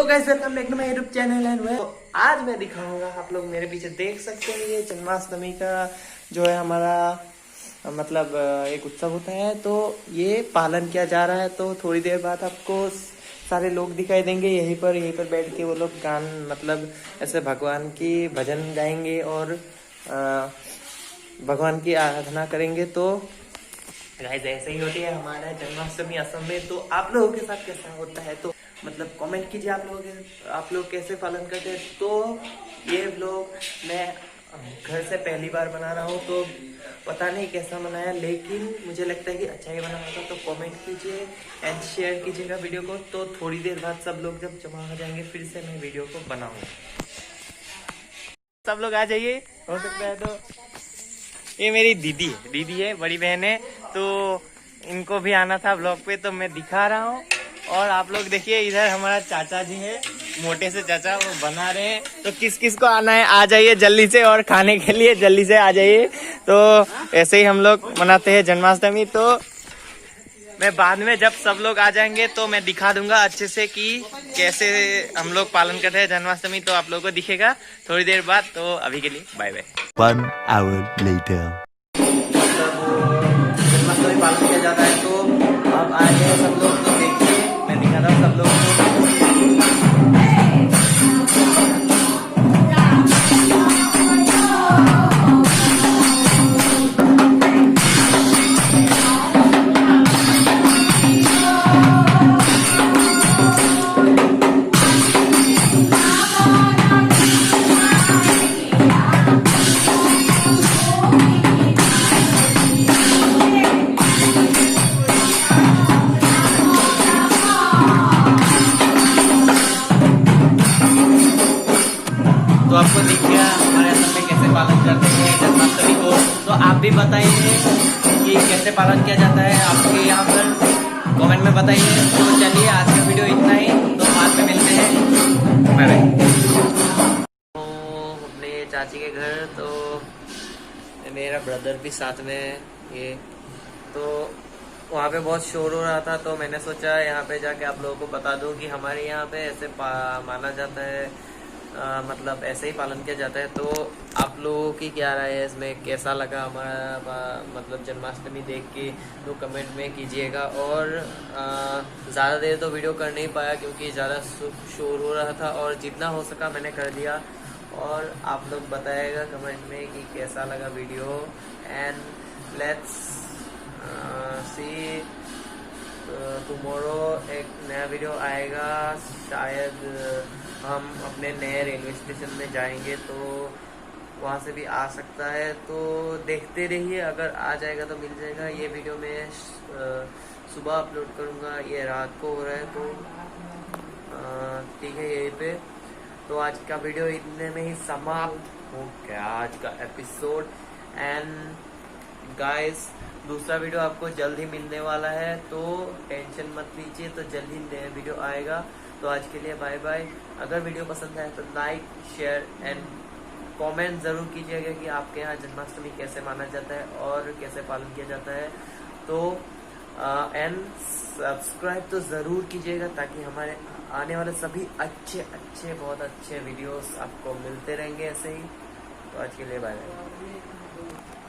Hello guys, welcome back to my YouTube channel and आज मैं दिखाऊंगा, आप लोग मेरे पीछे देख सकते हैं, ये जन्माष्टमी का जो है हमारा मतलब एक उत्सव होता है, तो ये पालन किया जा रहा है। तो थोड़ी देर बाद आपको सारे लोग दिखाई देंगे यहीं पर बैठ के वो लोग गान मतलब ऐसे भगवान की भजन गाएंगे और भगवान की आराधना करेंगे। तो गाइस ऐसे ही होती है हमारा जन्माष्टमी असम में। तो आप लोगों के साथ कैसा होता है तो मतलब कमेंट कीजिए, आप लोग कैसे पालन करते हैं। तो ये व्लॉग मैं घर से पहली बार बना रहा हूँ, तो पता नहीं कैसा बनाया, लेकिन मुझे लगता है कि अच्छा ही बना होगा। तो कमेंट कीजिए एंड शेयर कीजिएगा वीडियो को। तो थोड़ी देर बाद सब लोग जब जमा हो जाएंगे फिर से मैं वीडियो को बनाऊंगा। सब लोग आ जाइए, हो सकता है। तो ये मेरी दीदी है, बड़ी बहन है, तो इनको भी आना था ब्लॉग पे, तो मैं दिखा रहा हूँ। और आप लोग देखिए, इधर हमारा चाचा जी है, मोटे से चाचा, वो बना रहे हैं। तो किस किस को आना है आ जाइए जल्दी से, और खाने के लिए जल्दी से आ जाइए। तो ऐसे ही हम लोग मनाते हैं जन्माष्टमी। तो मैं बाद में जब सब लोग आ जाएंगे तो मैं दिखा दूंगा अच्छे से कि कैसे हम लोग पालन करते हैं जन्माष्टमी। तो आप लोगों को दिखेगा थोड़ी देर बाद। तो अभी के लिए bye bye. 1 hour later. Janmashtami पालन किया जाता है, तो अब आ गए सब लोग। तो देखिए, मैं दिखा रहा हूँ सब लोग को। तो आपको दिख गया हमारे असम में कैसे पालन करते हैं जन्माष्टमी को। तो आप भी बताइए कि कैसे पालन किया जाता है आपके यहाँ पर, कमेंट में बताइए। तो चलिए, आज का वीडियो इतना ही, तो बाद में मिलते हैं, बाय बाय। तो अपने चाची के घर, तो मेरा ब्रदर भी साथ में ये, तो वहाँ पे बहुत शोर हो रहा था। तो मैंने सोचा यहाँ पे जाके आप लोगों को बता दूँ कि हमारे यहाँ पे ऐसे माना जाता है, मतलब ऐसे ही पालन किया जाता है। तो आप लोगों की क्या राय है इसमें, कैसा लगा हमारा मतलब जन्माष्टमी देख के, तो कमेंट में कीजिएगा। और ज़्यादा देर तो वीडियो कर नहीं पाया क्योंकि ज़्यादा शोर हो रहा था, और जितना हो सका मैंने कर दिया। और आप लोग बताइएगा कमेंट में कि कैसा लगा video. And let's see tomorrow एक नया वीडियो आएगा। शायद हम अपने नए रेलवे स्टेशन में जाएंगे, तो वहाँ से भी आ सकता है। तो देखते रहिए, अगर आ जाएगा तो मिल जाएगा। ये वीडियो मैं सुबह अपलोड करूँगा, ये रात को हो रहा है, तो ठीक है यहीं पे। तो आज का वीडियो इतने में ही समाप्त हो गया, आज का एपिसोड। एंड गाइस, दूसरा वीडियो आपको जल्द ही मिलने वाला है, तो टेंशन मत लीजिए। तो जल्द ही नया वीडियो आएगा। तो आज के लिए बाय बाय। अगर वीडियो पसंद आए तो लाइक, शेयर एंड कमेंट ज़रूर कीजिएगा कि आपके यहाँ जन्माष्टमी कैसे माना जाता है और कैसे पालन किया जाता है। तो एंड सब्सक्राइब तो ज़रूर कीजिएगा, ताकि हमारे आने वाले सभी अच्छे बहुत अच्छे वीडियोस आपको मिलते रहेंगे ऐसे ही। तो आज के लिए बाय बाय।